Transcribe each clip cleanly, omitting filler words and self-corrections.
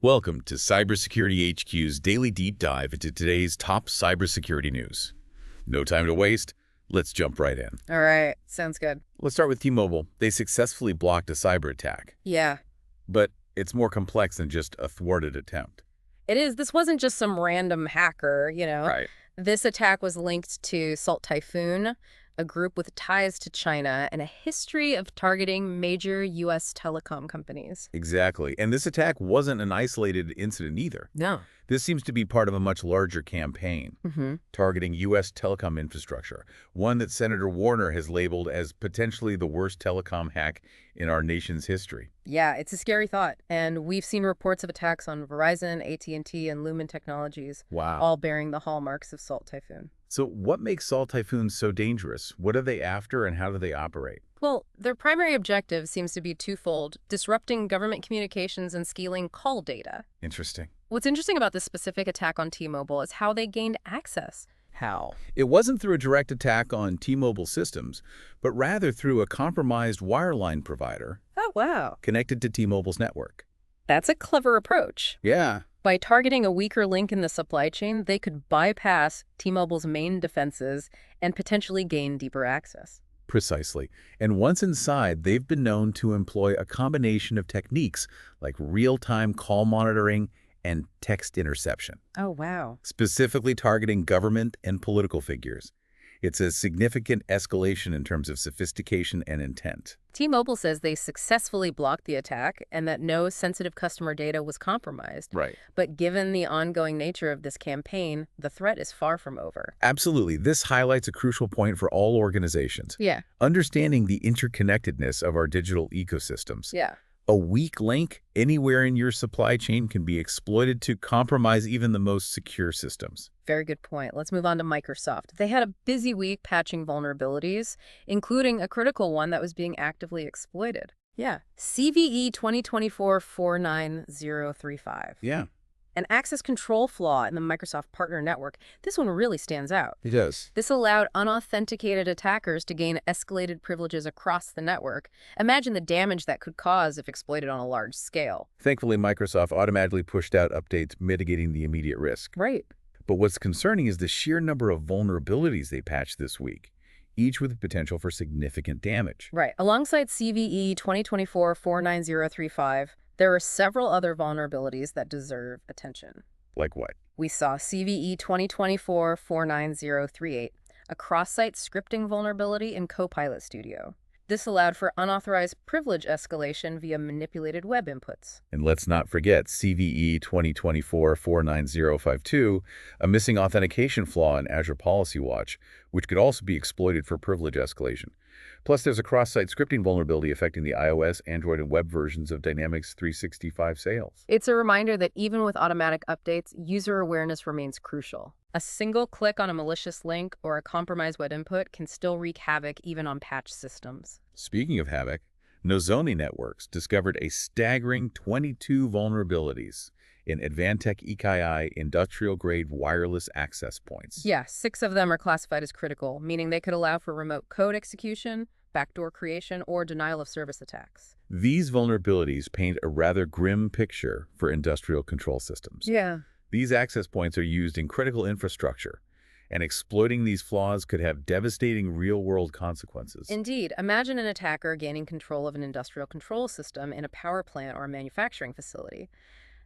Welcome to Cybersecurity HQ's daily deep dive into today's top cybersecurity news. No time to waste. Let's jump right in. All right. Sounds good. Let's start with T-Mobile. They successfully blocked a cyber attack. Yeah, But it's more complex than just a thwarted attempt. it is. This wasn't just some random hacker. Right. This attack was linked to Salt Typhoon, a group with ties to China and a history of targeting major U.S. telecom companies. Exactly. And this attack wasn't an isolated incident either. No. This seems to be part of a much larger campaign targeting U.S. telecom infrastructure, one that Senator Warner has labeled as potentially the worst telecom hack in our nation's history. Yeah, it's a scary thought. And we've seen reports of attacks on Verizon, AT&T, and Lumen Technologies, Wow. all bearing the hallmarks of Salt Typhoon. So what makes Salt Typhoon so dangerous? What are they after and how do they operate? Well, their primary objective seems to be twofold: disrupting government communications and stealing call data. Interesting. What's interesting about this specific attack on T-Mobile is how they gained access. How? It wasn't through a direct attack on T-Mobile systems, but rather through a compromised wireline provider Oh, wow. connected to T-Mobile's network. That's a clever approach. Yeah, By targeting a weaker link in the supply chain, they could bypass T-Mobile's main defenses and potentially gain deeper access. precisely. And once inside, they've been known to employ a combination of techniques like real-time call monitoring and text interception, Oh, wow. specifically targeting government and political figures. It's a significant escalation in terms of sophistication and intent. T-Mobile says they successfully blocked the attack and that no sensitive customer data was compromised. Right. But given the ongoing nature of this campaign, the threat is far from over. Absolutely. This highlights a crucial point for all organizations. Yeah. Understanding the interconnectedness of our digital ecosystems. Yeah. A weak link anywhere in your supply chain can be exploited to compromise even the most secure systems. Very good point. Let's move on to Microsoft. They had a busy week patching vulnerabilities, including a critical one that was being actively exploited. Yeah. CVE 2024-49035. Yeah, An access control flaw in the Microsoft partner network. This one really stands out. it does. This allowed unauthenticated attackers to gain escalated privileges across the network. Imagine the damage that could cause if exploited on a large scale. Thankfully, Microsoft automatically pushed out updates mitigating the immediate risk. Right. But what's concerning is the sheer number of vulnerabilities they patched this week, each with potential for significant damage. Right. Alongside CVE 2024-49035, there are several other vulnerabilities that deserve attention. Like what? We saw CVE 2024-49038, a cross-site scripting vulnerability in Copilot Studio. This allowed for unauthorized privilege escalation via manipulated web inputs. And let's not forget CVE 2024-49052, a missing authentication flaw in Azure Policy Watch, which could also be exploited for privilege escalation. Plus, there's a cross-site scripting vulnerability affecting the iOS, Android, and web versions of Dynamics 365 Sales. It's a reminder that even with automatic updates, user awareness remains crucial. A single click on a malicious link or a compromised web input can still wreak havoc even on patched systems. Speaking of havoc, Nozomi Networks discovered a staggering 22 vulnerabilities in Advantech EKI industrial-grade wireless access points. Yeah, 6 of them are classified as critical, meaning they could allow for remote code execution, backdoor creation, or denial of service attacks. These vulnerabilities paint a rather grim picture for industrial control systems. Yeah. These access points are used in critical infrastructure, and exploiting these flaws could have devastating real-world consequences. Indeed, imagine an attacker gaining control of an industrial control system in a power plant or a manufacturing facility.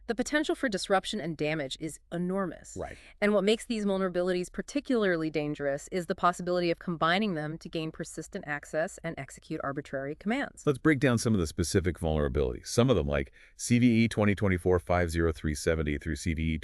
The potential for disruption and damage is enormous. Right. And what makes these vulnerabilities particularly dangerous is the possibility of combining them to gain persistent access and execute arbitrary commands. Let's break down some of the specific vulnerabilities. Some of them, like CVE 2024-50370 through CVE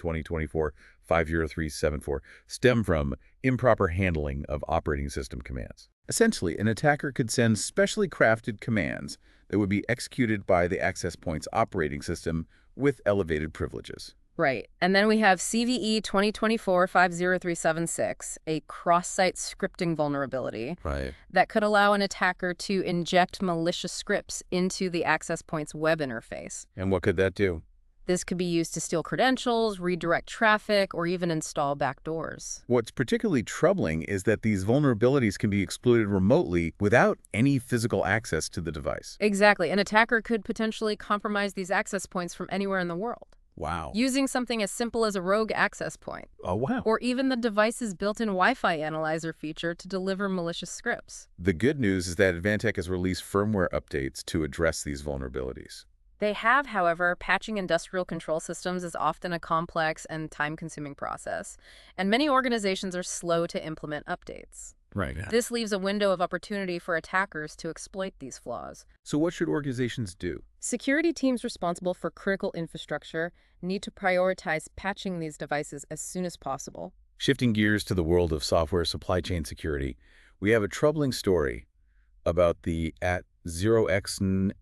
2024-50374, stem from improper handling of operating system commands. Essentially, an attacker could send specially crafted commands that would be executed by the access point's operating system with elevated privileges. Right. And then we have CVE 2024-50376, a cross-site scripting vulnerability Right. that could allow an attacker to inject malicious scripts into the access point's web interface. And what could that do? This could be used to steal credentials, redirect traffic, or even install backdoors. What's particularly troubling is that these vulnerabilities can be exploited remotely without any physical access to the device. Exactly. An attacker could potentially compromise these access points from anywhere in the world. Wow. using something as simple as a rogue access point, Oh, wow. or even the device's built-in Wi-Fi analyzer feature to deliver malicious scripts. The good news is that Advantech has released firmware updates to address these vulnerabilities. They have, however, patching industrial control systems is often a complex and time-consuming process, and many organizations are slow to implement updates. Right. This leaves a window of opportunity for attackers to exploit these flaws. So what should organizations do? Security teams responsible for critical infrastructure need to prioritize patching these devices as soon as possible. Shifting gears to the world of software supply chain security, we have a troubling story about the at 0xXMLRPC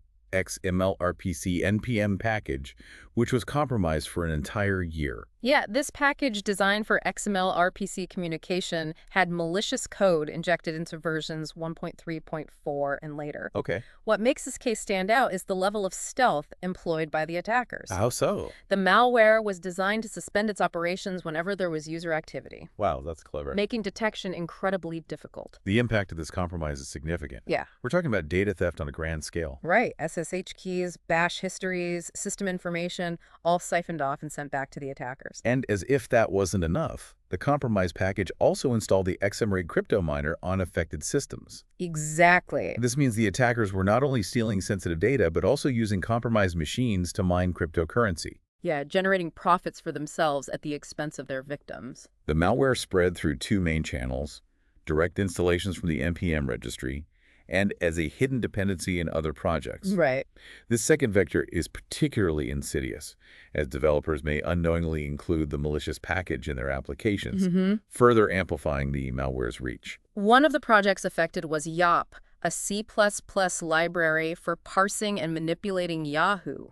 NPM package, which was compromised for an entire year. Yeah, this package designed for XML RPC communication had malicious code injected into versions 1.3.4 and later. Okay. What makes this case stand out is the level of stealth employed by the attackers. How so? The malware was designed to suspend its operations whenever there was user activity, Wow, that's clever. making detection incredibly difficult. The impact of this compromise is significant. Yeah. We're talking about data theft on a grand scale. Right. SSH keys, bash histories, system information, all siphoned off and sent back to the attackers. And as if that wasn't enough, the compromised package also installed the XMRig crypto miner on affected systems. Exactly. This means the attackers were not only stealing sensitive data, but also using compromised machines to mine cryptocurrency. Yeah, generating profits for themselves at the expense of their victims. The malware spread through two main channels: direct installations from the NPM registry, and as a hidden dependency in other projects. Right. This second vector is particularly insidious, as developers may unknowingly include the malicious package in their applications, further amplifying the malware's reach. One of the projects affected was YAP, a C++ library for parsing and manipulating Yahoo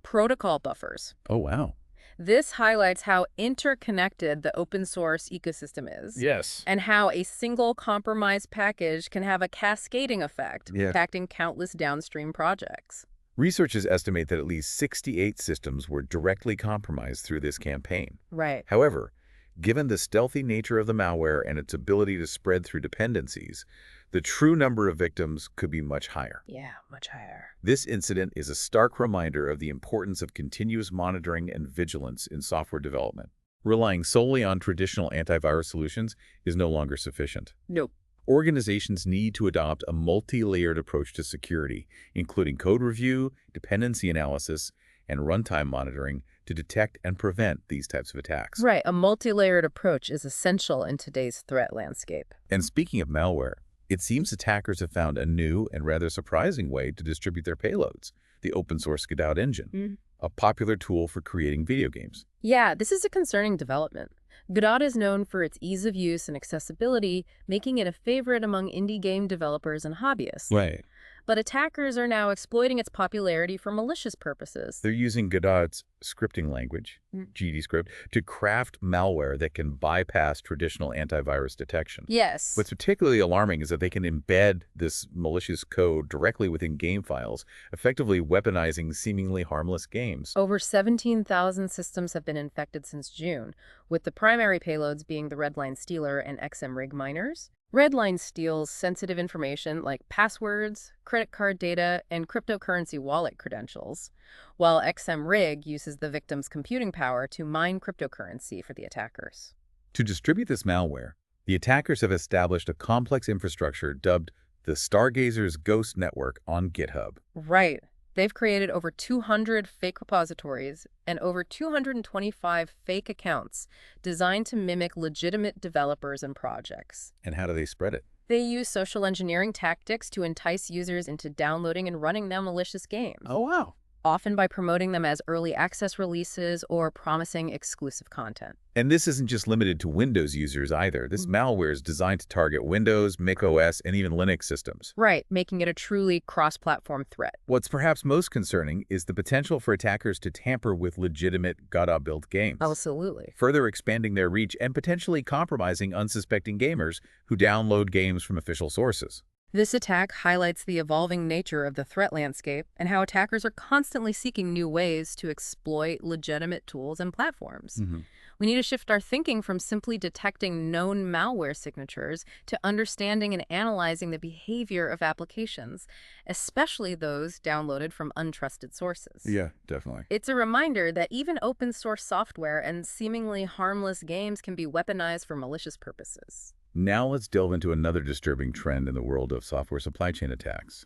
protocol buffers. Oh, wow. This highlights how interconnected the open source ecosystem is. Yes. And how a single compromised package can have a cascading effect, impacting countless downstream projects. Researchers estimate that at least 68 systems were directly compromised through this campaign. Right. However, given the stealthy nature of the malware and its ability to spread through dependencies, the true number of victims could be much higher. Yeah, much higher. This incident is a stark reminder of the importance of continuous monitoring and vigilance in software development. Relying solely on traditional antivirus solutions is no longer sufficient. Nope. Organizations need to adopt a multi-layered approach to security, including code review, dependency analysis, and runtime monitoring to detect and prevent these types of attacks. Right, a multi-layered approach is essential in today's threat landscape. And speaking of malware, it seems attackers have found a new and rather surprising way to distribute their payloads: the open-source Godot engine, a popular tool for creating video games. Yeah, this is a concerning development. Godot is known for its ease of use and accessibility, making it a favorite among indie game developers and hobbyists. Right. But attackers are now exploiting its popularity for malicious purposes. They're using Godot's scripting language, GDScript, to craft malware that can bypass traditional antivirus detection. Yes. What's particularly alarming is that they can embed this malicious code directly within game files, effectively weaponizing seemingly harmless games. Over 17,000 systems have been infected since June, with the primary payloads being the Redline Stealer and XMRig miners. Redline steals sensitive information like passwords, credit card data, and cryptocurrency wallet credentials, while XMRig uses the victim's computing power to mine cryptocurrency for the attackers. To distribute this malware, the attackers have established a complex infrastructure dubbed the Stargazer's Ghost Network on GitHub. Right. They've created over 200 fake repositories and over 225 fake accounts designed to mimic legitimate developers and projects. And how do they spread it? They use social engineering tactics to entice users into downloading and running their malicious games. Oh, wow. Often by promoting them as early access releases or promising exclusive content. And this isn't just limited to Windows users either. This malware is designed to target Windows, macOS, and even Linux systems. Right, making it a truly cross-platform threat. What's perhaps most concerning is the potential for attackers to tamper with legitimate Godot-built games. Absolutely. Further expanding their reach and potentially compromising unsuspecting gamers who download games from official sources. This attack highlights the evolving nature of the threat landscape and how attackers are constantly seeking new ways to exploit legitimate tools and platforms. Hmm. We need to shift our thinking from simply detecting known malware signatures to understanding and analyzing the behavior of applications, especially those downloaded from untrusted sources. Yeah, definitely. It's a reminder that even open source software and seemingly harmless games can be weaponized for malicious purposes. Now let's delve into another disturbing trend in the world of software supply chain attacks.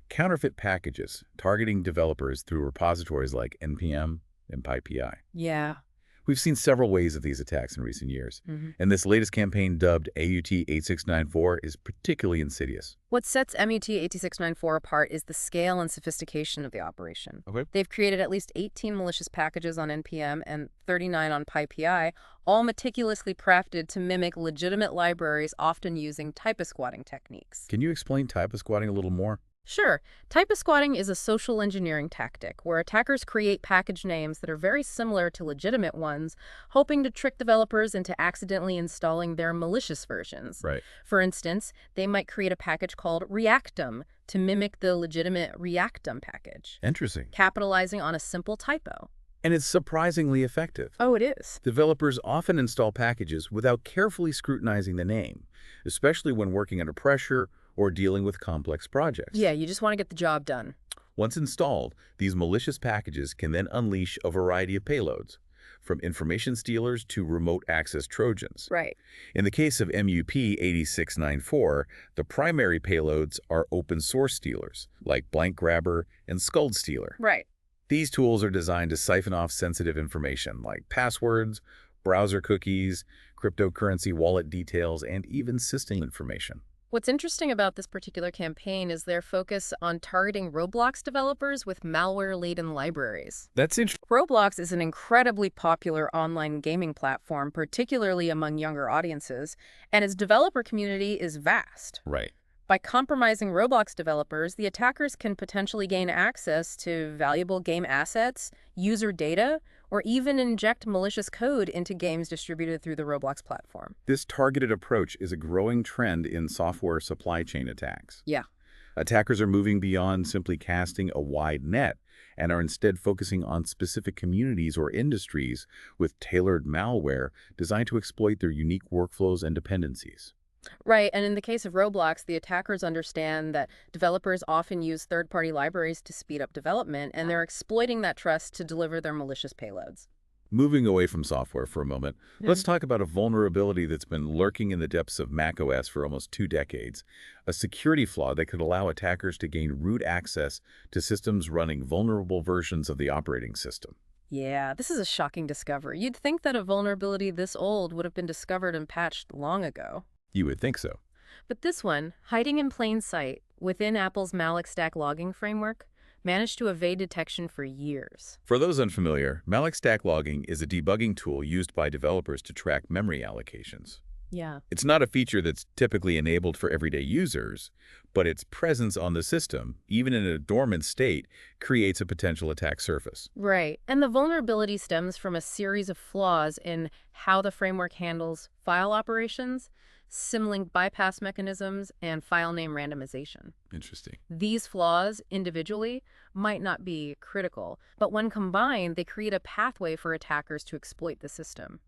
Counterfeit packages targeting developers through repositories like NPM and PyPI. Yeah. We've seen several ways of these attacks in recent years, Mhm. and this latest campaign dubbed AUT8694 is particularly insidious. What sets MUT8694 apart is the scale and sophistication of the operation. Okay. They've created at least 18 malicious packages on NPM and 39 on PyPI, all meticulously crafted to mimic legitimate libraries, often using typo-squatting techniques. Can you explain typo-squatting a little more? Sure, typo-squatting is a social engineering tactic where attackers create package names that are very similar to legitimate ones, hoping to trick developers into accidentally installing their malicious versions. Right. For instance, they might create a package called Reactum to mimic the legitimate Reactum package, Interesting. capitalizing on a simple typo. And it's surprisingly effective. Oh, it is. Developers often install packages without carefully scrutinizing the name, especially when working under pressure or dealing with complex projects. Yeah, you just want to get the job done. Once installed, these malicious packages can then unleash a variety of payloads, from information stealers to remote access Trojans. Right. In the case of MUP8694, the primary payloads are open source stealers, like Blank Grabber and Skull Stealer. Right. These tools are designed to siphon off sensitive information like passwords, browser cookies, cryptocurrency wallet details, and even system information. What's interesting about this particular campaign is their focus on targeting Roblox developers with malware-laden libraries. That's interesting. Roblox is an incredibly popular online gaming platform, particularly among younger audiences, and its developer community is vast. Right. By compromising Roblox developers, the attackers can potentially gain access to valuable game assets, user data, or even inject malicious code into games distributed through the Roblox platform. This targeted approach is a growing trend in software supply chain attacks. Yeah. Attackers are moving beyond simply casting a wide net and are instead focusing on specific communities or industries with tailored malware designed to exploit their unique workflows and dependencies. Right, and in the case of Roblox, the attackers understand that developers often use third-party libraries to speed up development, and they're exploiting that trust to deliver their malicious payloads. Moving away from software for a moment, Yeah. let's talk about a vulnerability that's been lurking in the depths of macOS for almost 2 decades, a security flaw that could allow attackers to gain root access to systems running vulnerable versions of the operating system. Yeah, this is a shocking discovery. You'd think that a vulnerability this old would have been discovered and patched long ago. You would think so. But this one, hiding in plain sight within Apple's Malloc stack logging framework, managed to evade detection for years. For those unfamiliar, Malloc stack logging is a debugging tool used by developers to track memory allocations. Yeah. It's not a feature that's typically enabled for everyday users, but its presence on the system, even in a dormant state, creates a potential attack surface. Right. And the vulnerability stems from a series of flaws in how the framework handles file operations, symlink bypass mechanisms, and file name randomization. Interesting. These flaws, individually, might not be critical, but when combined, they create a pathway for attackers to exploit the system.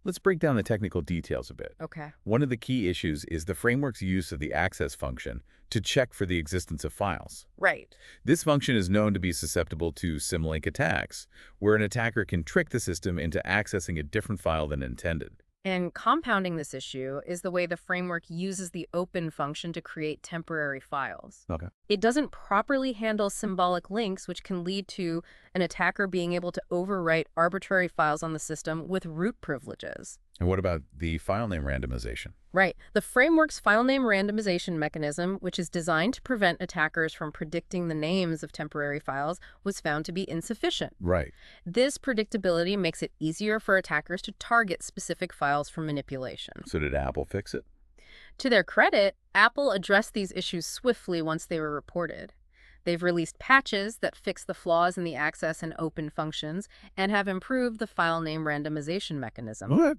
Let's break down the technical details a bit. Okay. One of the key issues is the framework's use of the access function to check for the existence of files. Right. This function is known to be susceptible to symlink attacks, where an attacker can trick the system into accessing a different file than intended. And compounding this issue is the way the framework uses the open function to create temporary files. Okay. It doesn't properly handle symbolic links, which can lead to an attacker being able to overwrite arbitrary files on the system with root privileges. And what about the file name randomization? Right. The framework's file name randomization mechanism, which is designed to prevent attackers from predicting the names of temporary files, was found to be insufficient. Right. This predictability makes it easier for attackers to target specific files for manipulation. So did Apple fix it? To their credit, Apple addressed these issues swiftly once they were reported. They've released patches that fix the flaws in the access and open functions and have improved the file name randomization mechanism. What?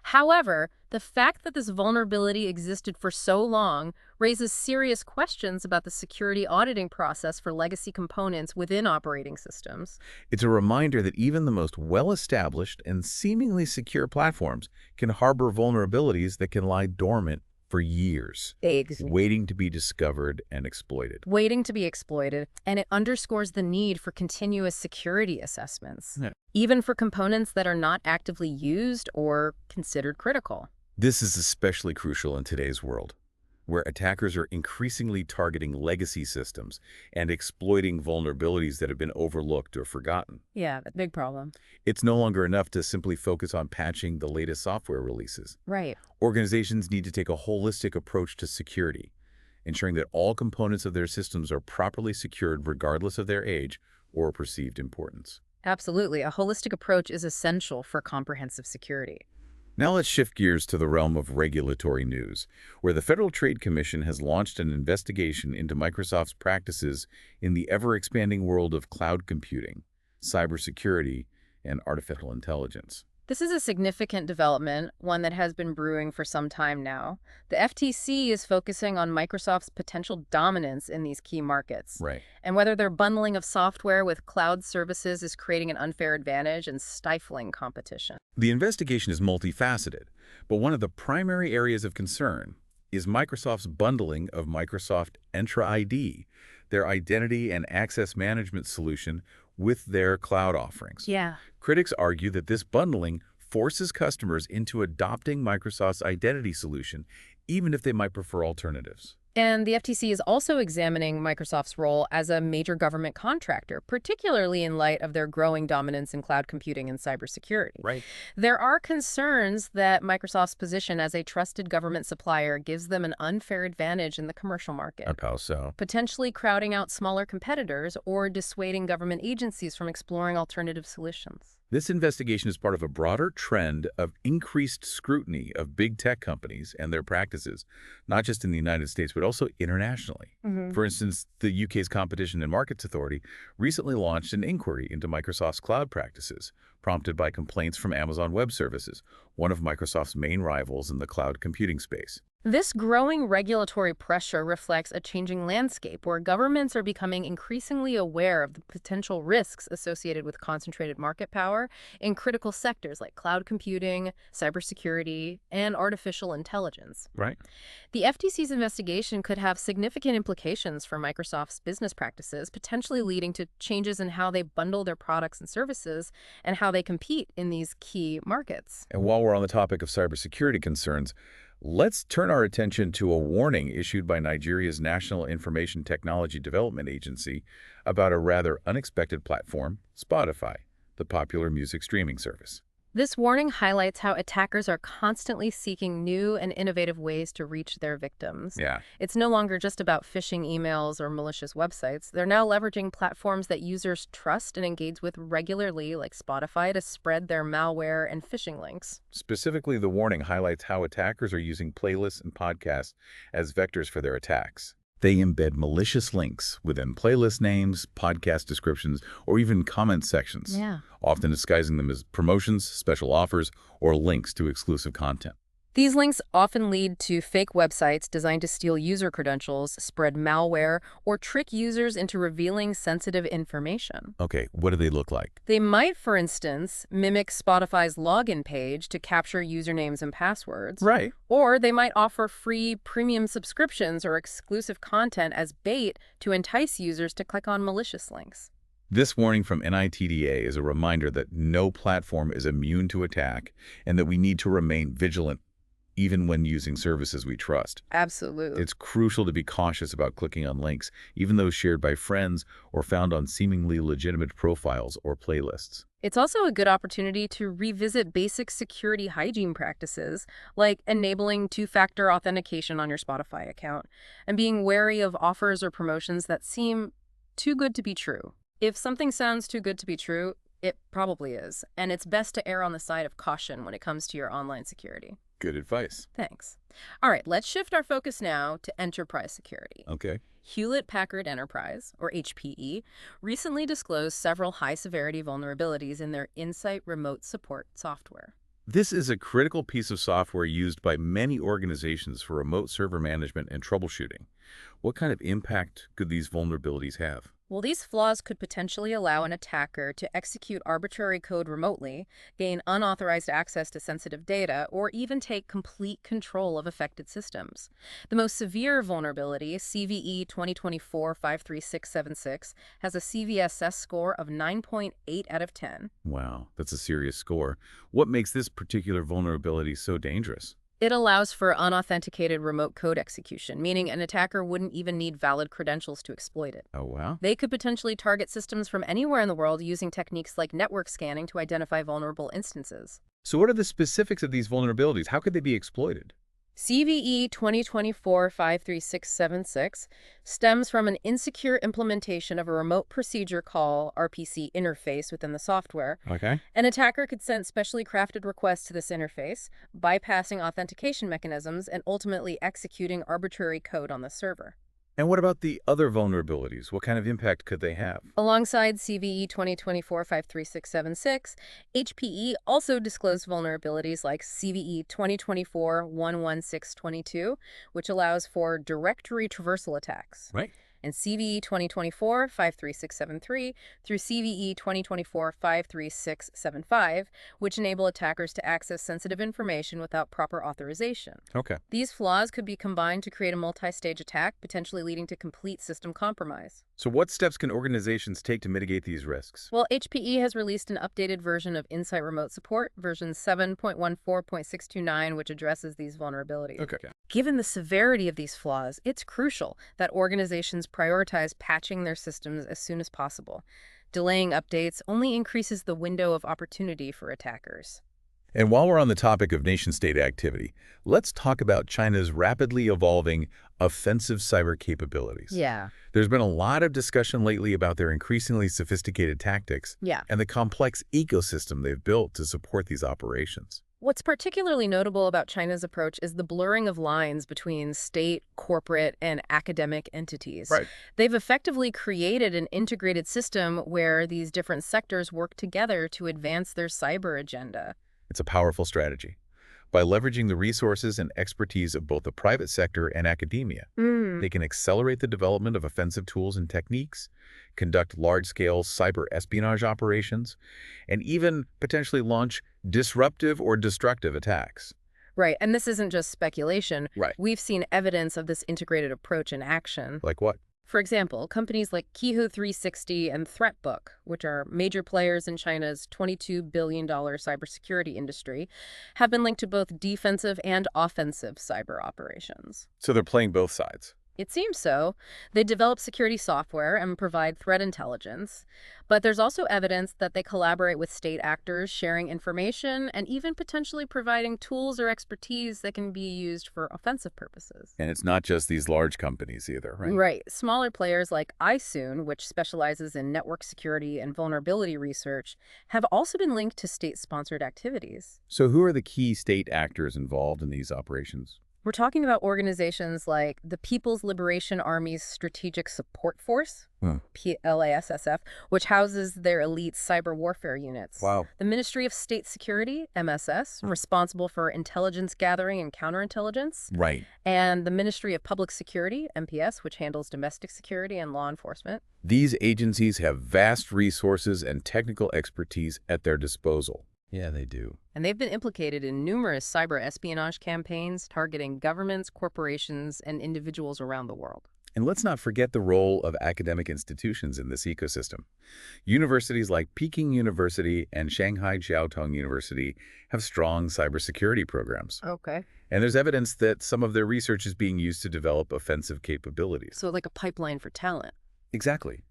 However, the fact that this vulnerability existed for so long raises serious questions about the security auditing process for legacy components within operating systems. It's a reminder that even the most well-established and seemingly secure platforms can harbor vulnerabilities that can lie dormant for years, waiting to be discovered and exploited. Waiting to be exploited, and it underscores the need for continuous security assessments, Yeah. even for components that are not actively used or considered critical. This is especially crucial in today's world, where attackers are increasingly targeting legacy systems and exploiting vulnerabilities that have been overlooked or forgotten. Yeah, big problem. It's no longer enough to simply focus on patching the latest software releases. Right. Organizations need to take a holistic approach to security, ensuring that all components of their systems are properly secured regardless of their age or perceived importance. Absolutely. A holistic approach is essential for comprehensive security. Now let's shift gears to the realm of regulatory news, where the Federal Trade Commission has launched an investigation into Microsoft's practices in the ever-expanding world of cloud computing, cybersecurity, and artificial intelligence. This is a significant development, one that has been brewing for some time now. The FTC is focusing on Microsoft's potential dominance in these key markets, Right. and whether their bundling of software with cloud services is creating an unfair advantage and stifling competition. The investigation is multifaceted, but one of the primary areas of concern is Microsoft's bundling of Microsoft Entra ID, their identity and access management solution, with their cloud offerings. Yeah. Critics argue that this bundling forces customers into adopting Microsoft's identity solution, even if they might prefer alternatives. And the FTC is also examining Microsoft's role as a major government contractor, particularly in light of their growing dominance in cloud computing and cybersecurity. Right. There are concerns that Microsoft's position as a trusted government supplier gives them an unfair advantage in the commercial market, How so? potentially crowding out smaller competitors or dissuading government agencies from exploring alternative solutions. This investigation is part of a broader trend of increased scrutiny of big tech companies and their practices, not just in the United States, but also internationally. For instance, the UK's Competition and Markets Authority recently launched an inquiry into Microsoft's cloud practices, prompted by complaints from Amazon Web Services, one of Microsoft's main rivals in the cloud computing space. This growing regulatory pressure reflects a changing landscape where governments are becoming increasingly aware of the potential risks associated with concentrated market power in critical sectors like cloud computing, cybersecurity, and artificial intelligence. Right. The FTC's investigation could have significant implications for Microsoft's business practices, potentially leading to changes in how they bundle their products and services and how they compete in these key markets. And while we're on the topic of cybersecurity concerns, let's turn our attention to a warning issued by Nigeria's National Information Technology Development Agency about a rather unexpected platform, Spotify, the popular music streaming service. This warning highlights how attackers are constantly seeking new and innovative ways to reach their victims. Yeah. It's no longer just about phishing emails or malicious websites. They're now leveraging platforms that users trust and engage with regularly, like Spotify, to spread their malware and phishing links. Specifically, the warning highlights how attackers are using playlists and podcasts as vectors for their attacks. They embed malicious links within playlist names, podcast descriptions, or even comment sections, Yeah. often disguising them as promotions, special offers, or links to exclusive content. These links often lead to fake websites designed to steal user credentials, spread malware, or trick users into revealing sensitive information. Okay, what do they look like? They might, for instance, mimic Spotify's login page to capture usernames and passwords. Right. Or they might offer free premium subscriptions or exclusive content as bait to entice users to click on malicious links. This warning from NITDA is a reminder that no platform is immune to attack and that we need to remain vigilant even when using services we trust. Absolutely. It's crucial to be cautious about clicking on links, even those shared by friends or found on seemingly legitimate profiles or playlists. It's also a good opportunity to revisit basic security hygiene practices, like enabling two-factor authentication on your Spotify account and being wary of offers or promotions that seem too good to be true. If something sounds too good to be true, it probably is, and it's best to err on the side of caution when it comes to your online security. Good advice. Thanks. All right, let's shift our focus now to enterprise security. Okay. Hewlett-Packard Enterprise, or HPE, recently disclosed several high-severity vulnerabilities in their Insight remote support software. This is a critical piece of software used by many organizations for remote server management and troubleshooting. What kind of impact could these vulnerabilities have? Well, these flaws could potentially allow an attacker to execute arbitrary code remotely, gain unauthorized access to sensitive data, or even take complete control of affected systems. The most severe vulnerability, CVE 2024-53676, has a CVSS score of 9.8 out of 10. Wow, that's a serious score. What makes this particular vulnerability so dangerous? It allows for unauthenticated remote code execution, meaning an attacker wouldn't even need valid credentials to exploit it. Oh, wow. They could potentially target systems from anywhere in the world using techniques like network scanning to identify vulnerable instances. So what are the specifics of these vulnerabilities? How could they be exploited? CVE 2024-53676 stems from an insecure implementation of a remote procedure call RPC interface within the software. Okay. An attacker could send specially crafted requests to this interface, bypassing authentication mechanisms and ultimately executing arbitrary code on the server. And what about the other vulnerabilities? What kind of impact could they have? Alongside CVE 2024-53676, HPE also disclosed vulnerabilities like CVE 2024-11622, which allows for directory traversal attacks, Right. and CVE 2024-53673 through CVE 2024-53675, which enable attackers to access sensitive information without proper authorization. Okay. These flaws could be combined to create a multi-stage attack, potentially leading to complete system compromise. So what steps can organizations take to mitigate these risks? Well, HPE has released an updated version of Insight Remote Support, version 7.14.629, which addresses these vulnerabilities. Okay. Given the severity of these flaws, it's crucial that organizations prioritize patching their systems as soon as possible. Delaying updates only increases the window of opportunity for attackers. And while we're on the topic of nation-state activity, let's talk about China's rapidly evolving offensive cyber capabilities. Yeah. There's been a lot of discussion lately about their increasingly sophisticated tactics Yeah. and the complex ecosystem they've built to support these operations. What's particularly notable about China's approach is the blurring of lines between state, corporate, and academic entities. Right. They've effectively created an integrated system where these different sectors work together to advance their cyber agenda. It's a powerful strategy. By leveraging the resources and expertise of both the private sector and academia, they can accelerate the development of offensive tools and techniques, conduct large-scale cyber espionage operations, and even potentially launch disruptive or destructive attacks. Right, and this isn't just speculation. Right. We've seen evidence of this integrated approach in action. Like what? For example, companies like Kihu 360 and Threatbook, which are major players in China's $22 billion cybersecurity industry, have been linked to both defensive and offensive cyber operations. So they're playing both sides. It seems so. They develop security software and provide threat intelligence, but there's also evidence that they collaborate with state actors, sharing information, and even potentially providing tools or expertise that can be used for offensive purposes. And it's not just these large companies either, right? Right. Smaller players like iSoon, which specializes in network security and vulnerability research, have also been linked to state-sponsored activities. So who are the key state actors involved in these operations? We're talking about organizations like the People's Liberation Army's Strategic Support Force, PLASSF, which houses their elite cyber warfare units. Wow. The Ministry of State Security, MSS, responsible for intelligence gathering and counterintelligence. Right. And the Ministry of Public Security, MPS, which handles domestic security and law enforcement. These agencies have vast resources and technical expertise at their disposal. Yeah, they do. And they've been implicated in numerous cyber espionage campaigns targeting governments, corporations, and individuals around the world. And let's not forget the role of academic institutions in this ecosystem. Universities like Peking University and Shanghai Jiaotong University have strong cybersecurity programs. Okay. And there's evidence that some of their research is being used to develop offensive capabilities. So like a pipeline for talent. Exactly.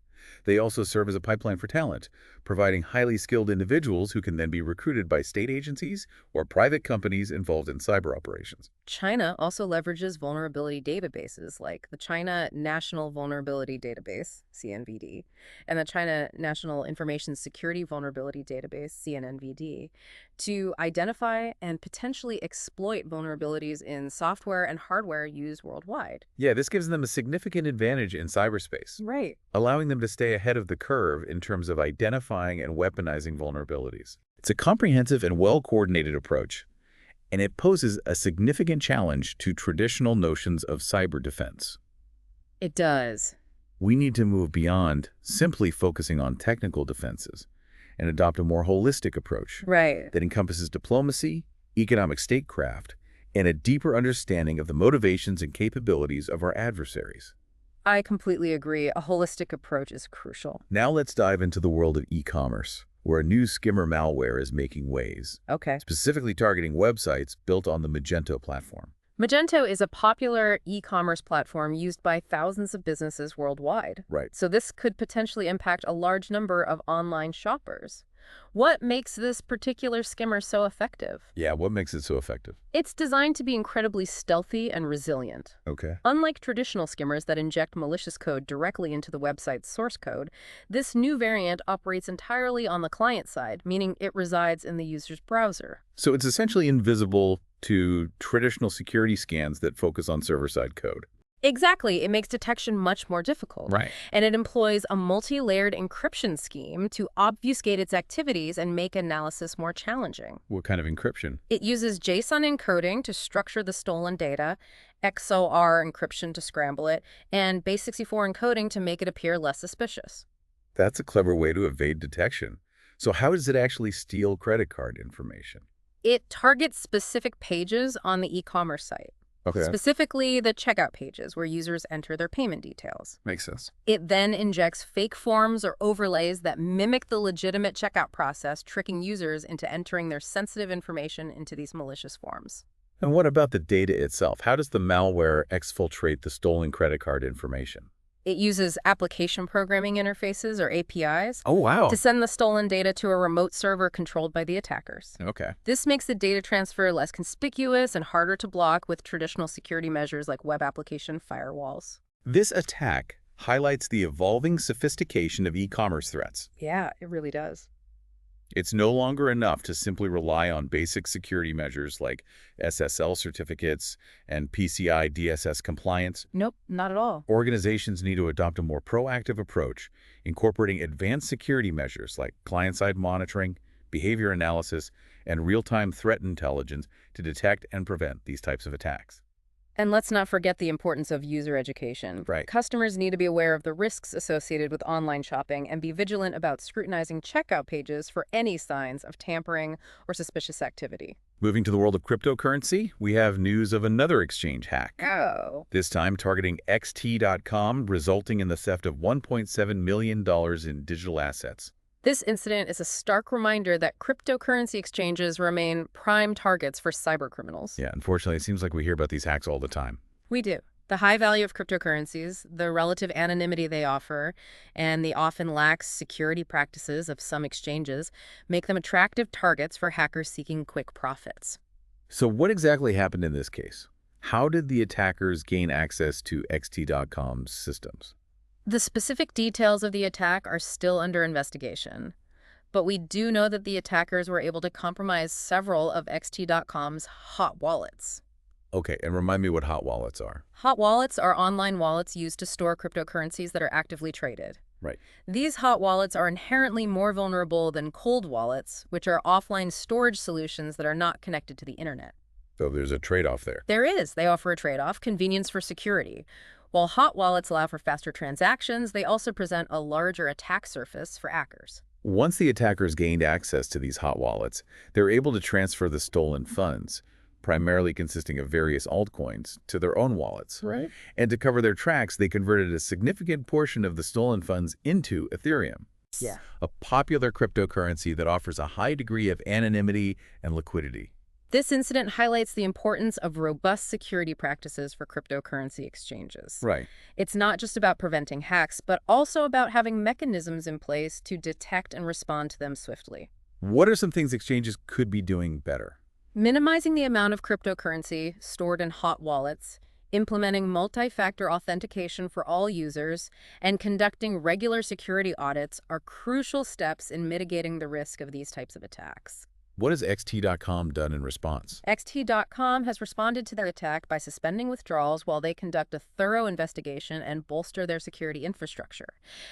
They also serve as a pipeline for talent, providing highly skilled individuals who can then be recruited by state agencies or private companies involved in cyber operations. China also leverages vulnerability databases like the China National Vulnerability Database, CNVD, and the China National Information Security Vulnerability Database, CNNVD, to identify and potentially exploit vulnerabilities in software and hardware used worldwide. Yeah, this gives them a significant advantage in cyberspace, Right. allowing them to stay ahead of the curve in terms of identifying and weaponizing vulnerabilities. It's a comprehensive and well-coordinated approach, and it poses a significant challenge to traditional notions of cyber defense. It does. We need to move beyond simply focusing on technical defenses and adopt a more holistic approach Right. that encompasses diplomacy, economic statecraft, and a deeper understanding of the motivations and capabilities of our adversaries. I completely agree. A holistic approach is crucial. Now let's dive into the world of e-commerce, where a new skimmer malware is making waves, Okay. specifically targeting websites built on the Magento platform. Magento is a popular e-commerce platform used by thousands of businesses worldwide. Right. So this could potentially impact a large number of online shoppers. What makes this particular skimmer so effective? Yeah, what makes it so effective? It's designed to be incredibly stealthy and resilient. Okay. Unlike traditional skimmers that inject malicious code directly into the website's source code, this new variant operates entirely on the client side, meaning it resides in the user's browser. So it's essentially invisible to traditional security scans that focus on server-side code. Exactly. It makes detection much more difficult. Right. And it employs a multi-layered encryption scheme to obfuscate its activities and make analysis more challenging. What kind of encryption? It uses JSON encoding to structure the stolen data, XOR encryption to scramble it, and base64 encoding to make it appear less suspicious. That's a clever way to evade detection. So how does it actually steal credit card information? It targets specific pages on the e-commerce site. Okay. Specifically the checkout pages where users enter their payment details. Makes sense. It then injects fake forms or overlays that mimic the legitimate checkout process, tricking users into entering their sensitive information into these malicious forms. And what about the data itself? How does the malware exfiltrate the stolen credit card information? It uses application programming interfaces, or APIs, Oh, wow. to send the stolen data to a remote server controlled by the attackers. Okay. This makes the data transfer less conspicuous and harder to block with traditional security measures like web application firewalls. This attack highlights the evolving sophistication of e-commerce threats. Yeah, it really does. It's no longer enough to simply rely on basic security measures like SSL certificates and PCI DSS compliance. Nope, not at all. Organizations need to adopt a more proactive approach, incorporating advanced security measures like client-side monitoring, behavior analysis, and real-time threat intelligence to detect and prevent these types of attacks. And let's not forget the importance of user education. Right. Customers need to be aware of the risks associated with online shopping and be vigilant about scrutinizing checkout pages for any signs of tampering or suspicious activity. Moving to the world of cryptocurrency, we have news of another exchange hack. Oh. This time targeting XT.com, resulting in the theft of $1.7 million in digital assets. This incident is a stark reminder that cryptocurrency exchanges remain prime targets for cybercriminals. Yeah, unfortunately, it seems like we hear about these hacks all the time. We do. The high value of cryptocurrencies, the relative anonymity they offer, and the often lax security practices of some exchanges make them attractive targets for hackers seeking quick profits. So what exactly happened in this case? How did the attackers gain access to XT.com's systems? The specific details of the attack are still under investigation, but we do know that the attackers were able to compromise several of XT.com's hot wallets. Okay, and remind me what hot wallets are. Hot wallets are online wallets used to store cryptocurrencies that are actively traded. Right. These hot wallets are inherently more vulnerable than cold wallets, which are offline storage solutions that are not connected to the internet. So there's a trade-off there. There is. They offer a trade-off, convenience for security. While hot wallets allow for faster transactions, they also present a larger attack surface for hackers. Once the attackers gained access to these hot wallets, they were able to transfer the stolen funds, primarily consisting of various altcoins, to their own wallets. Right. And to cover their tracks, they converted a significant portion of the stolen funds into Ethereum, Yeah. a popular cryptocurrency that offers a high degree of anonymity and liquidity. This incident highlights the importance of robust security practices for cryptocurrency exchanges. Right. It's not just about preventing hacks, but also about having mechanisms in place to detect and respond to them swiftly. What are some things exchanges could be doing better? Minimizing the amount of cryptocurrency stored in hot wallets, implementing multi-factor authentication for all users, and conducting regular security audits are crucial steps in mitigating the risk of these types of attacks. What has XT.com done in response? XT.com has responded to their attack by suspending withdrawals while they conduct a thorough investigation and bolster their security infrastructure.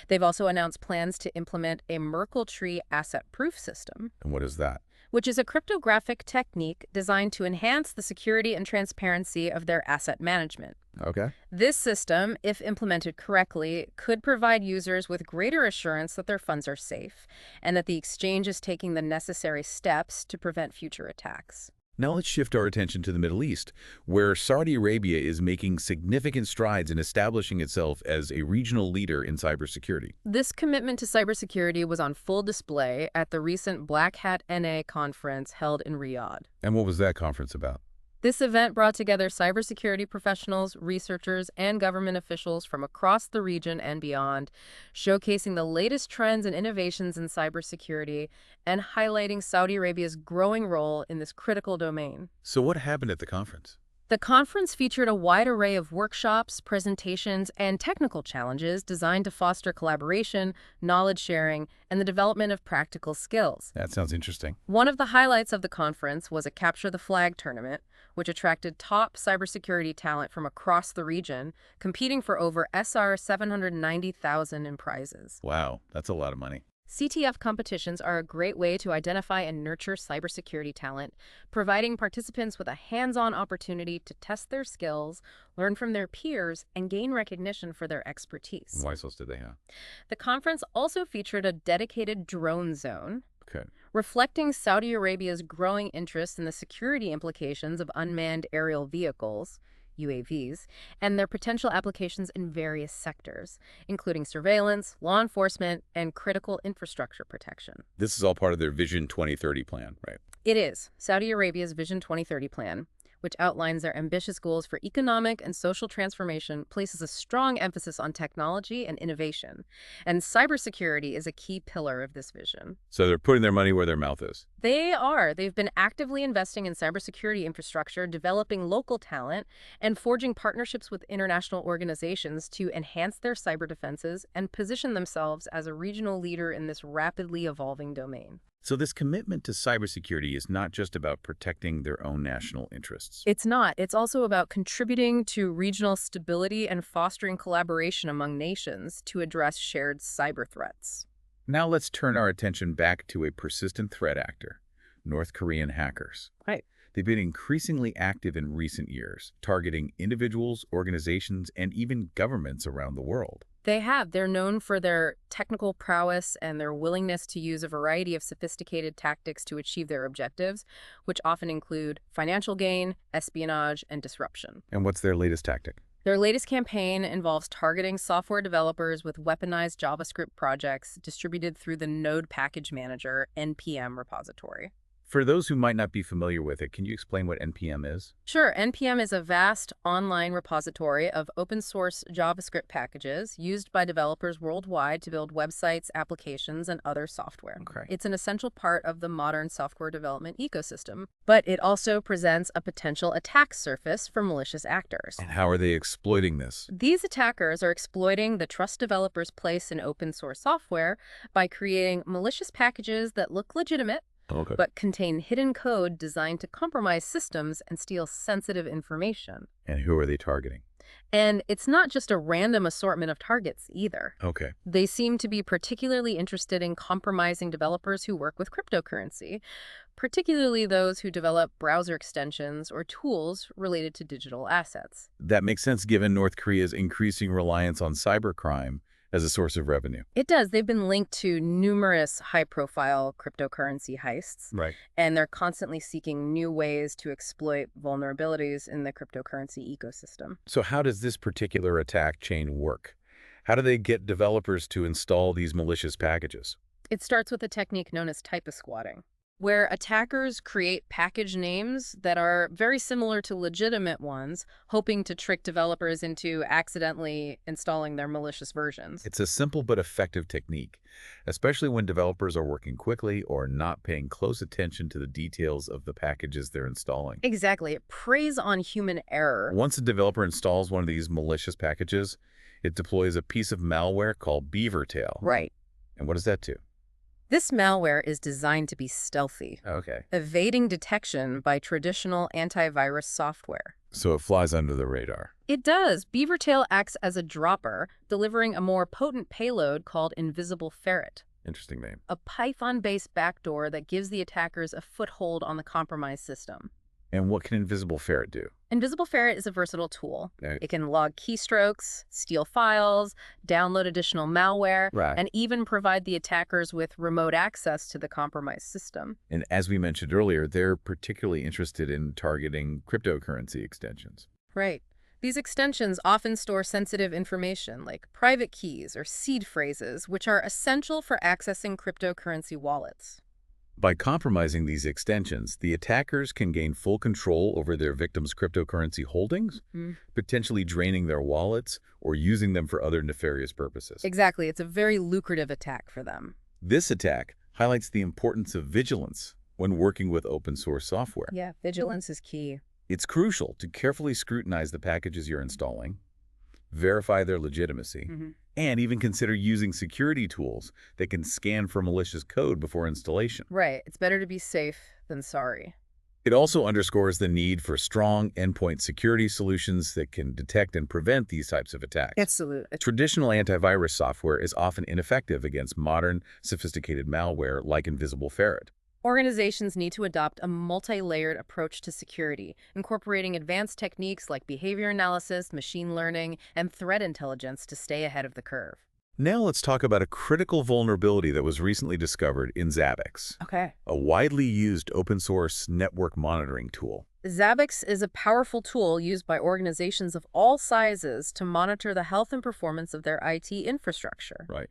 They've also announced plans to implement a Merkle tree asset proof system, And what is that? which is a cryptographic technique designed to enhance the security and transparency of their asset management. Okay. This system, if implemented correctly, could provide users with greater assurance that their funds are safe and that the exchange is taking the necessary steps to prevent future attacks. Now let's shift our attention to the Middle East, where Saudi Arabia is making significant strides in establishing itself as a regional leader in cybersecurity. This commitment to cybersecurity was on full display at the recent Black Hat NA conference held in Riyadh. And what was that conference about? This event brought together cybersecurity professionals, researchers, and government officials from across the region and beyond, showcasing the latest trends and innovations in cybersecurity and highlighting Saudi Arabia's growing role in this critical domain. So what happened at the conference? The conference featured a wide array of workshops, presentations, and technical challenges designed to foster collaboration, knowledge sharing, and the development of practical skills. That sounds interesting. One of the highlights of the conference was a Capture the Flag tournament, which attracted top cybersecurity talent from across the region, competing for over SR 790,000 in prizes. Wow, that's a lot of money. CTF competitions are a great way to identify and nurture cybersecurity talent, providing participants with a hands-on opportunity to test their skills, learn from their peers, and gain recognition for their expertise. What else did they have? The conference also featured a dedicated drone zone, Okay. reflecting Saudi Arabia's growing interest in the security implications of unmanned aerial vehicles, UAVs, and their potential applications in various sectors, including surveillance, law enforcement, and critical infrastructure protection. This is all part of their Vision 2030 plan, right? It is Saudi Arabia's Vision 2030 plan, which outlines their ambitious goals for economic and social transformation, places a strong emphasis on technology and innovation. And cybersecurity is a key pillar of this vision. So they're putting their money where their mouth is. They are. They've been actively investing in cybersecurity infrastructure, developing local talent, and forging partnerships with international organizations to enhance their cyber defenses and position themselves as a regional leader in this rapidly evolving domain. So this commitment to cybersecurity is not just about protecting their own national interests. It's not. It's also about contributing to regional stability and fostering collaboration among nations to address shared cyber threats. Now let's turn our attention back to a persistent threat actor, North Korean hackers. Right. They've been increasingly active in recent years, targeting individuals, organizations, and even governments around the world. They have. They're known for their technical prowess and their willingness to use a variety of sophisticated tactics to achieve their objectives, which often include financial gain, espionage, and disruption. And what's their latest tactic? Their latest campaign involves targeting software developers with weaponized JavaScript projects distributed through the Node Package Manager (NPM) repository. For those who might not be familiar with it, can you explain what NPM is? Sure, NPM is a vast online repository of open-source JavaScript packages used by developers worldwide to build websites, applications, and other software. Okay. It's an essential part of the modern software development ecosystem, but it also presents a potential attack surface for malicious actors. And how are they exploiting this? These attackers are exploiting the trust developers place in open-source software by creating malicious packages that look legitimate, Okay. but contain hidden code designed to compromise systems and steal sensitive information. And who are they targeting? And it's not just a random assortment of targets either. Okay. They seem to be particularly interested in compromising developers who work with cryptocurrency, particularly those who develop browser extensions or tools related to digital assets. That makes sense given North Korea's increasing reliance on cybercrime as a source of revenue. It does. They've been linked to numerous high-profile cryptocurrency heists, Right. and they're constantly seeking new ways to exploit vulnerabilities in the cryptocurrency ecosystem. So how does this particular attack chain work? How do they get developers to install these malicious packages? It starts with a technique known as typo-squatting, where attackers create package names that are very similar to legitimate ones, hoping to trick developers into accidentally installing their malicious versions. It's a simple but effective technique, especially when developers are working quickly or not paying close attention to the details of the packages they're installing. Exactly. It preys on human error. Once a developer installs one of these malicious packages, it deploys a piece of malware called Beavertail. Right. And what does that do? This malware is designed to be stealthy, Okay. evading detection by traditional antivirus software. So it flies under the radar. It does. Beavertail acts as a dropper, delivering a more potent payload called Invisible Ferret, Interesting name. a Python-based backdoor that gives the attackers a foothold on the compromised system. And what can Invisible Ferret do? Invisible Ferret is a versatile tool. Okay. It can log keystrokes, steal files, download additional malware, Right. and even provide the attackers with remote access to the compromised system. And as we mentioned earlier, they're particularly interested in targeting cryptocurrency extensions. Right. These extensions often store sensitive information like private keys or seed phrases, which are essential for accessing cryptocurrency wallets. By compromising these extensions, the attackers can gain full control over their victims' cryptocurrency holdings, potentially draining their wallets or using them for other nefarious purposes. Exactly. It's a very lucrative attack for them. This attack highlights the importance of vigilance when working with open source software. Yeah, vigilance is key. It's crucial to carefully scrutinize the packages you're installing, verify their legitimacy, and even consider using security tools that can scan for malicious code before installation. Right. It's better to be safe than sorry. It also underscores the need for strong endpoint security solutions that can detect and prevent these types of attacks. Absolutely. Traditional antivirus software is often ineffective against modern, sophisticated malware like Invisible Ferret. Organizations need to adopt a multi-layered approach to security, incorporating advanced techniques like behavior analysis, machine learning, and threat intelligence to stay ahead of the curve. Now let's talk about a critical vulnerability that was recently discovered in Zabbix, Okay. a widely used open-source network monitoring tool. Zabbix is a powerful tool used by organizations of all sizes to monitor the health and performance of their IT infrastructure. Right.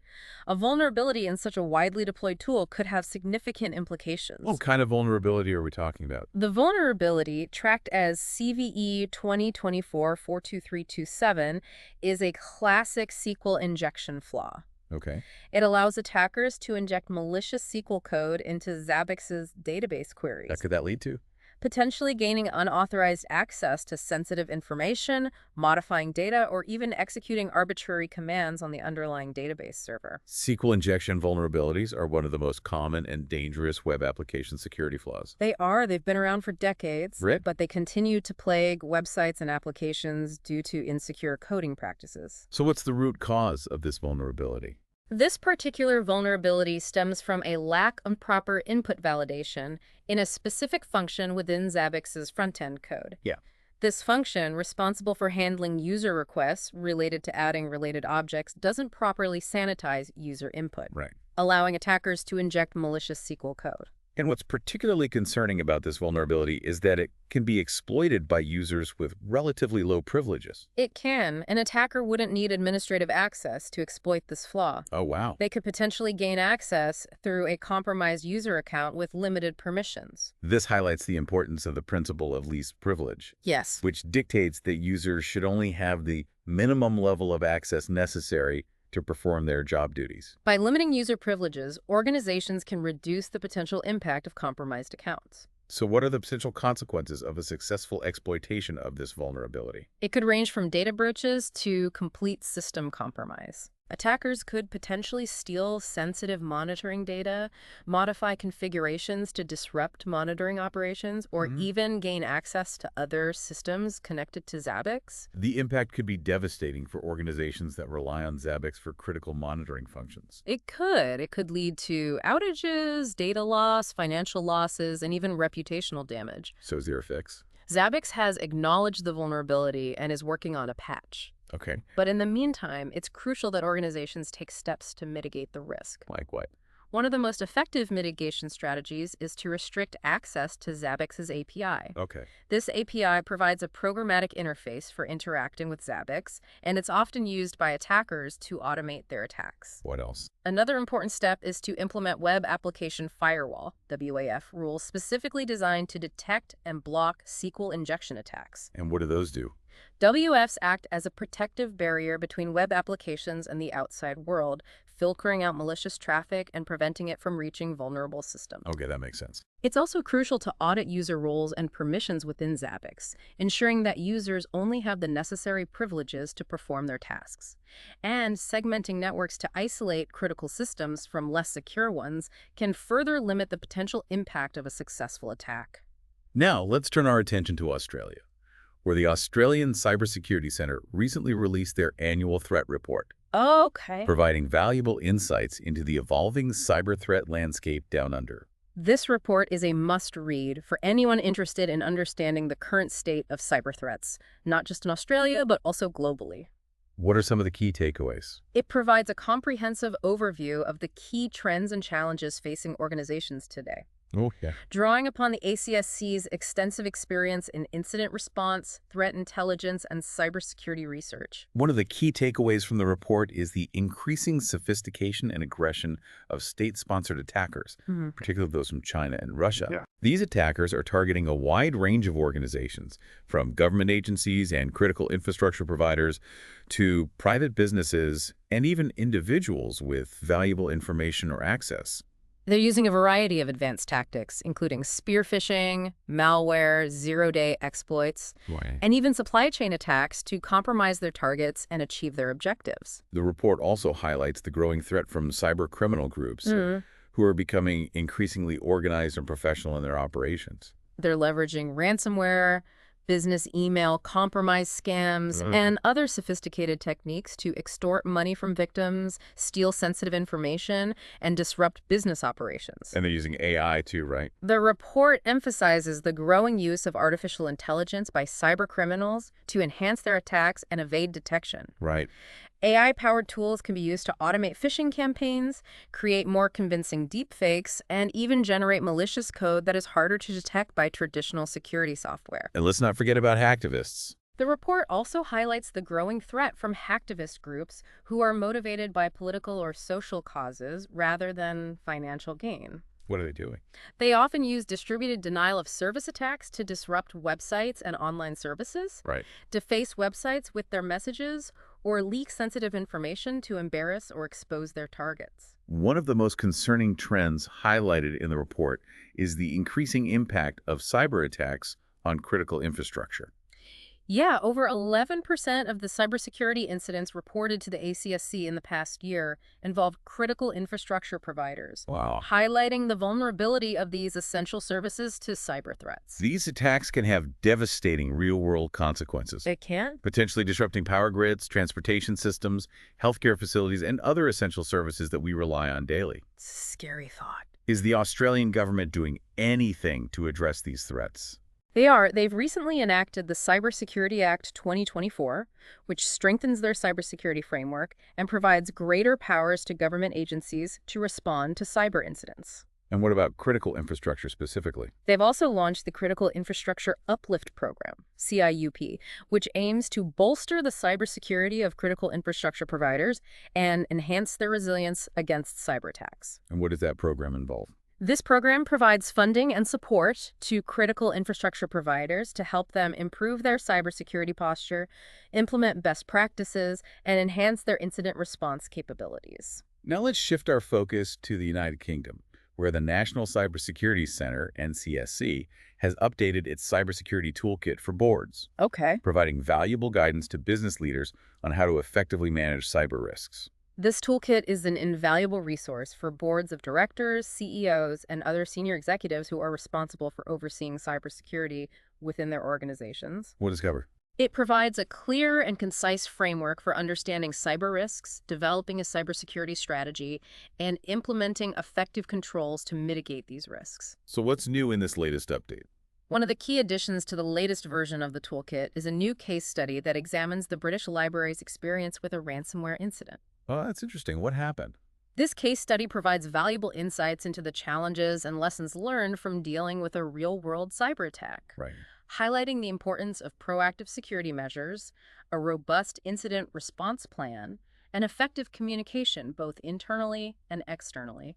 A vulnerability in such a widely deployed tool could have significant implications. What kind of vulnerability are we talking about? The vulnerability, tracked as CVE 2024-42327, is a classic SQL injection flaw. Okay. It allows attackers to inject malicious SQL code into Zabbix's database queries, What could that lead to? potentially gaining unauthorized access to sensitive information, modifying data, or even executing arbitrary commands on the underlying database server. SQL injection vulnerabilities are one of the most common and dangerous web application security flaws. They've been around for decades, Right. but they continue to plague websites and applications due to insecure coding practices. So what's the root cause of this vulnerability? This particular vulnerability stems from a lack of proper input validation in a specific function within Zabbix's front-end code. Yeah. This function, responsible for handling user requests related to adding related objects, doesn't properly sanitize user input, Right. allowing attackers to inject malicious SQL code. And what's particularly concerning about this vulnerability is that it can be exploited by users with relatively low privileges. It can. An attacker wouldn't need administrative access to exploit this flaw. Oh, wow. They could potentially gain access through a compromised user account with limited permissions. This highlights the importance of the principle of least privilege, Yes. which dictates that users should only have the minimum level of access necessary to perform their job duties. By limiting user privileges, organizations can reduce the potential impact of compromised accounts. So what are the potential consequences of a successful exploitation of this vulnerability? It could range from data breaches to complete system compromise. Attackers could potentially steal sensitive monitoring data, modify configurations to disrupt monitoring operations, or even gain access to other systems connected to Zabbix. The impact could be devastating for organizations that rely on Zabbix for critical monitoring functions. It could. It could lead to outages, data loss, financial losses, and even reputational damage. So is there a fix? Zabbix has acknowledged the vulnerability and is working on a patch. Okay. But in the meantime, it's crucial that organizations take steps to mitigate the risk. Like what? One of the most effective mitigation strategies is to restrict access to Zabbix's API. Okay. This API provides a programmatic interface for interacting with Zabbix, and it's often used by attackers to automate their attacks. What else? Another important step is to implement Web Application Firewall, WAF, rules specifically designed to detect and block SQL injection attacks. And what do those do? WFs act as a protective barrier between web applications and the outside world, filtering out malicious traffic and preventing it from reaching vulnerable systems. Okay, that makes sense. It's also crucial to audit user roles and permissions within Zabbix, ensuring that users only have the necessary privileges to perform their tasks. And segmenting networks to isolate critical systems from less secure ones can further limit the potential impact of a successful attack. Now, let's turn our attention to Australia, where the Australian Cybersecurity Centre recently released their annual threat report, Okay. providing valuable insights into the evolving cyber threat landscape down under. This report is a must-read for anyone interested in understanding the current state of cyber threats, not just in Australia, but also globally. What are some of the key takeaways? It provides a comprehensive overview of the key trends and challenges facing organizations today. Okay. Drawing upon the ACSC's extensive experience in incident response, threat intelligence, and cybersecurity research. One of the key takeaways from the report is the increasing sophistication and aggression of state-sponsored attackers, particularly those from China and Russia. Yeah. These attackers are targeting a wide range of organizations, from government agencies and critical infrastructure providers to private businesses and even individuals with valuable information or access. They're using a variety of advanced tactics, including spear phishing, malware, zero-day exploits, Right. and even supply chain attacks to compromise their targets and achieve their objectives. The report also highlights the growing threat from cyber criminal groups who are becoming increasingly organized and professional in their operations. They're leveraging ransomware, business email compromise scams, and other sophisticated techniques to extort money from victims, steal sensitive information, and disrupt business operations. And they're using AI too, right? The report emphasizes the growing use of artificial intelligence by cyber criminals to enhance their attacks and evade detection. Right. AI-powered tools can be used to automate phishing campaigns, create more convincing deepfakes, and even generate malicious code that is harder to detect by traditional security software. And let's not forget about hacktivists. The report also highlights the growing threat from hacktivist groups who are motivated by political or social causes rather than financial gain. What are they doing? They often use distributed denial of service attacks to disrupt websites and online services, Right. deface websites with their messages, or leak sensitive information to embarrass or expose their targets. One of the most concerning trends highlighted in the report is the increasing impact of cyber attacks on critical infrastructure. Yeah, over 11% of the cybersecurity incidents reported to the ACSC in the past year involved critical infrastructure providers, Wow. highlighting the vulnerability of these essential services to cyber threats. These attacks can have devastating real-world consequences, It can? potentially disrupting power grids, transportation systems, healthcare facilities, and other essential services that we rely on daily. Scary thought. Is the Australian government doing anything to address these threats? They've recently enacted the Cybersecurity Act 2024, which strengthens their cybersecurity framework and provides greater powers to government agencies to respond to cyber incidents. And what about critical infrastructure specifically? They've also launched the Critical Infrastructure Uplift Program, CIUP, which aims to bolster the cybersecurity of critical infrastructure providers and enhance their resilience against cyber attacks. And what does that program involve? This program provides funding and support to critical infrastructure providers to help them improve their cybersecurity posture, implement best practices, and enhance their incident response capabilities. Now let's shift our focus to the United Kingdom, where the National Cybersecurity Centre, NCSC, has updated its cybersecurity toolkit for boards, Okay. providing valuable guidance to business leaders on how to effectively manage cyber risks. This toolkit is an invaluable resource for boards of directors, CEOs, and other senior executives who are responsible for overseeing cybersecurity within their organizations. What does it cover? It provides a clear and concise framework for understanding cyber risks, developing a cybersecurity strategy, and implementing effective controls to mitigate these risks. So what's new in this latest update? One of the key additions to the latest version of the toolkit is a new case study that examines the British Library's experience with a ransomware incident. Oh, that's interesting. What happened? This case study provides valuable insights into the challenges and lessons learned from dealing with a real-world cyber attack, Right. highlighting the importance of proactive security measures, a robust incident response plan, and effective communication both internally and externally.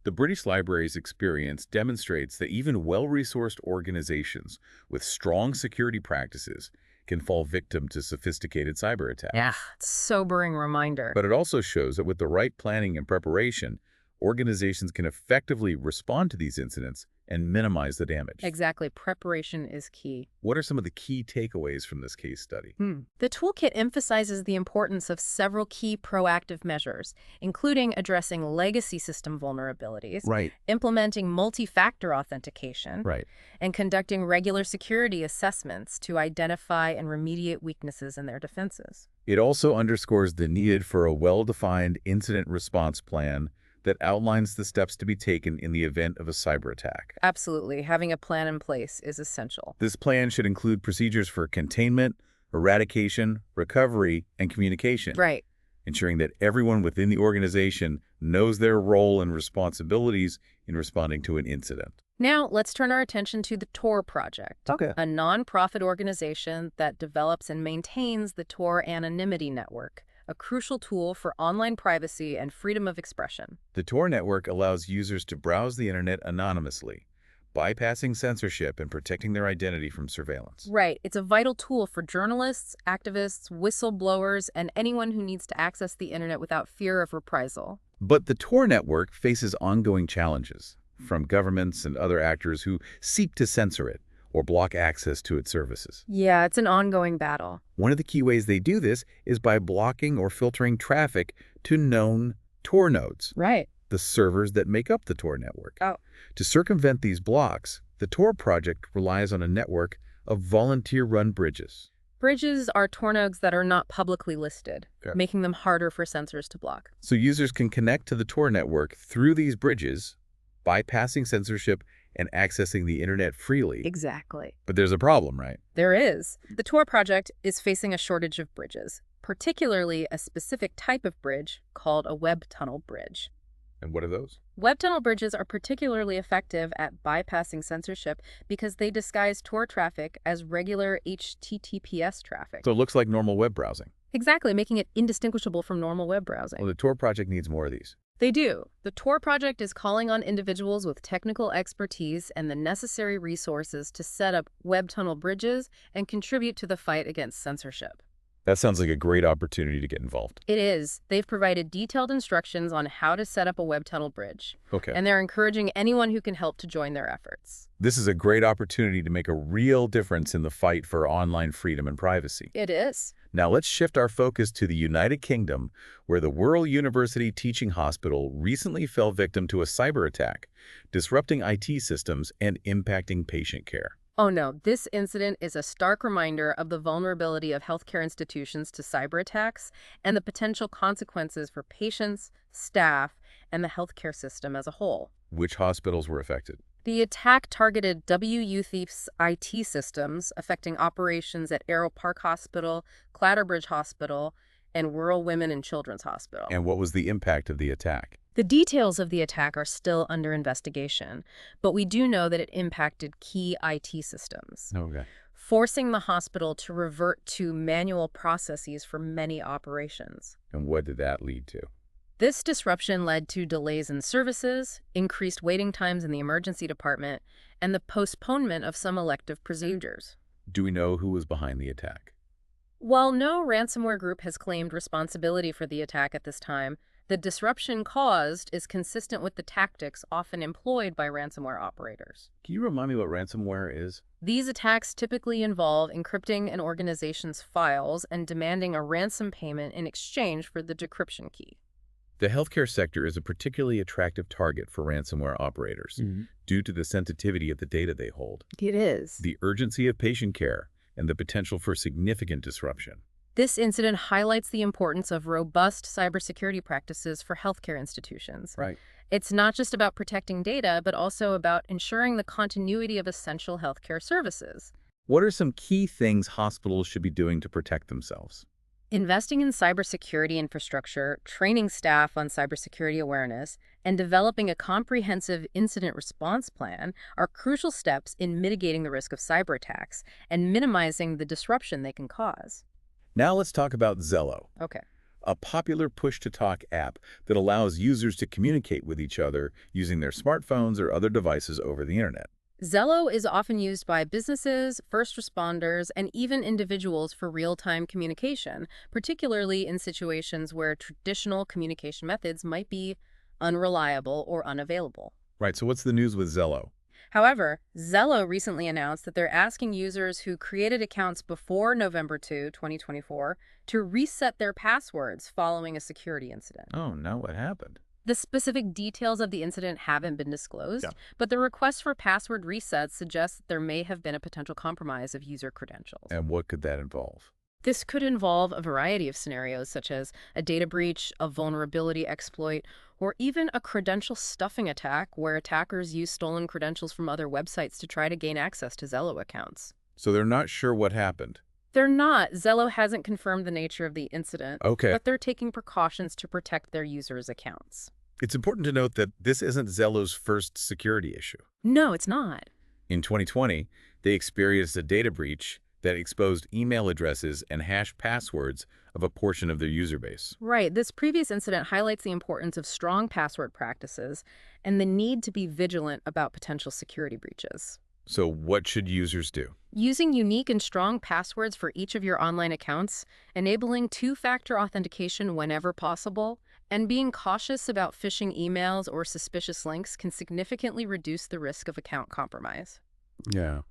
The British Library's experience demonstrates that even well-resourced organizations with strong security practices can fall victim to sophisticated cyber attacks. Yeah, sobering reminder. But it also shows that with the right planning and preparation, organizations can effectively respond to these incidents and minimize the damage. Exactly. Preparation is key. What are some of the key takeaways from this case study? The toolkit emphasizes the importance of several key proactive measures, including addressing legacy system vulnerabilities, Right. implementing multi-factor authentication, Right. and conducting regular security assessments to identify and remediate weaknesses in their defenses. It also underscores the need for a well-defined incident response plan that outlines the steps to be taken in the event of a cyber attack. Absolutely. Having a plan in place is essential. This plan should include procedures for containment, eradication, recovery, and communication, Right. ensuring that everyone within the organization knows their role and responsibilities in responding to an incident. Now, let's turn our attention to the Tor project, Okay. a nonprofit organization that develops and maintains the Tor anonymity network, a crucial tool for online privacy and freedom of expression. The Tor network allows users to browse the internet anonymously, bypassing censorship and protecting their identity from surveillance. Right. It's a vital tool for journalists, activists, whistleblowers, and anyone who needs to access the internet without fear of reprisal. But the Tor network faces ongoing challenges from governments and other actors who seek to censor it or block access to its services. Yeah, it's an ongoing battle. One of the key ways they do this is by blocking or filtering traffic to known Tor nodes, Right. the servers that make up the Tor network. Oh. To circumvent these blocks, the Tor project relies on a network of volunteer-run bridges. Bridges are Tor nodes that are not publicly listed, Yeah. making them harder for censors to block. So users can connect to the Tor network through these bridges, bypassing censorship and accessing the internet freely. Exactly. But there's a problem, right? There is. The Tor project is facing a shortage of bridges, particularly a specific type of bridge called a web tunnel bridge. And what are those? Web tunnel bridges are particularly effective at bypassing censorship because they disguise Tor traffic as regular HTTPS traffic. So it looks like normal web browsing. Exactly, making it indistinguishable from normal web browsing. Well, the Tor project needs more of these. They do. The Tor project is calling on individuals with technical expertise and the necessary resources to set up web tunnel bridges and contribute to the fight against censorship. That sounds like a great opportunity to get involved. It is. They've provided detailed instructions on how to set up a web tunnel bridge, Okay. and they're encouraging anyone who can help to join their efforts. This is a great opportunity to make a real difference in the fight for online freedom and privacy. It is. Now let's shift our focus to the United Kingdom, where the Wirral University Teaching Hospital recently fell victim to a cyber attack, disrupting IT systems and impacting patient care. Oh no, this incident is a stark reminder of the vulnerability of healthcare institutions to cyber attacks and the potential consequences for patients, staff, and the healthcare system as a whole. Which hospitals were affected? The attack targeted WU Thief's IT systems, affecting operations at Arrow Park Hospital, Clatterbridge Hospital, and Wirral Women and Children's Hospital. And what was the impact of the attack? The details of the attack are still under investigation, but we do know that it impacted key IT systems, Okay. forcing the hospital to revert to manual processes for many operations. And what did that lead to? This disruption led to delays in services, increased waiting times in the emergency department, and the postponement of some elective procedures. Do we know who was behind the attack? While no ransomware group has claimed responsibility for the attack at this time, the disruption caused is consistent with the tactics often employed by ransomware operators. Can you remind me what ransomware is? These attacks typically involve encrypting an organization's files and demanding a ransom payment in exchange for the decryption key. The healthcare sector is a particularly attractive target for ransomware operators due to the sensitivity of the data they hold, It is. the urgency of patient care, and the potential for significant disruption. This incident highlights the importance of robust cybersecurity practices for healthcare institutions. Right. It's not just about protecting data, but also about ensuring the continuity of essential healthcare services. What are some key things hospitals should be doing to protect themselves? Investing in cybersecurity infrastructure, training staff on cybersecurity awareness, and developing a comprehensive incident response plan are crucial steps in mitigating the risk of cyber attacks and minimizing the disruption they can cause. Now let's talk about Zello, Okay. a popular push-to-talk app that allows users to communicate with each other using their smartphones or other devices over the internet. Zello is often used by businesses, first responders, and even individuals for real-time communication, particularly in situations where traditional communication methods might be unreliable or unavailable. Right, so what's the news with Zello? However, Zello recently announced that they're asking users who created accounts before November 2, 2024, to reset their passwords following a security incident. Oh, now what happened? The specific details of the incident haven't been Yeah. disclosed, but the request for password resets suggests that there may have been a potential compromise of user credentials. And what could that involve? This could involve a variety of scenarios, such as a data breach, a vulnerability exploit, or even a credential stuffing attack where attackers use stolen credentials from other websites to try to gain access to Zello accounts. So they're not sure what happened. They're not. Zello hasn't confirmed the nature of the incident, Okay. but they're taking precautions to protect their users' accounts. It's important to note that this isn't Zello's first security issue. No, it's not. In 2020, they experienced a data breach that exposed email addresses and hashed passwords of a portion of their user base. Right. This previous incident highlights the importance of strong password practices and the need to be vigilant about potential security breaches. So what should users do? Using unique and strong passwords for each of your online accounts, enabling two-factor authentication whenever possible, and being cautious about phishing emails or suspicious links can significantly reduce the risk of account compromise. Yeah.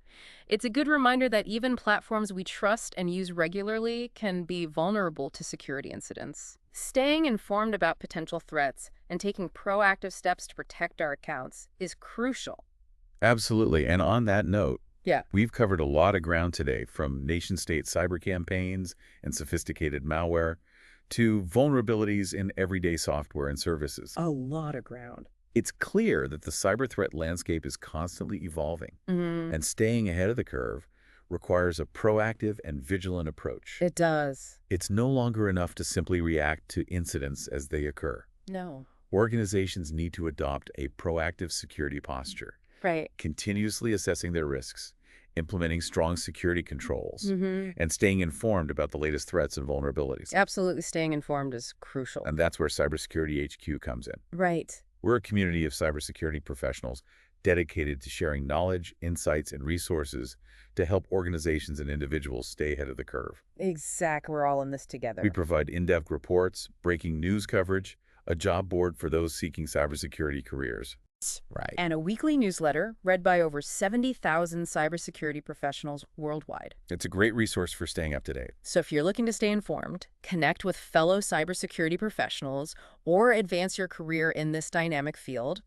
It's a good reminder that even platforms we trust and use regularly can be vulnerable to security incidents. Staying informed about potential threats and taking proactive steps to protect our accounts is crucial. Absolutely. And on that note, Yeah. we've covered a lot of ground today, from nation-state cyber campaigns and sophisticated malware to vulnerabilities in everyday software and services. A lot of ground. It's clear that the cyber threat landscape is constantly evolving, and staying ahead of the curve requires a proactive and vigilant approach. It does. It's no longer enough to simply react to incidents as they occur. No. Organizations need to adopt a proactive security posture, Right. continuously assessing their risks, implementing strong security controls, Mm-hmm. and staying informed about the latest threats and vulnerabilities. Absolutely, staying informed is crucial. And that's where Cybersecurity HQ comes in. Right. We're a community of cybersecurity professionals dedicated to sharing knowledge, insights, and resources to help organizations and individuals stay ahead of the curve. Exactly. We're all in this together. We provide in-depth reports, breaking news coverage, a job board for those seeking cybersecurity careers. Right. And a weekly newsletter read by over 70,000 cybersecurity professionals worldwide. It's a great resource for staying up to date. So if you're looking to stay informed, connect with fellow cybersecurity professionals, or advance your career in this dynamic field,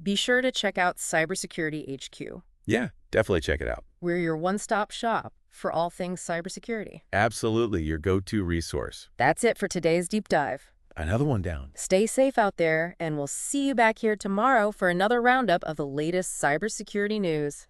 be sure to check out Cybersecurity HQ. Yeah, definitely check it out. We're your one-stop shop for all things cybersecurity. Absolutely, your go-to resource. That's it for today's deep dive. Another one down. Stay safe out there, and we'll see you back here tomorrow for another roundup of the latest cybersecurity news.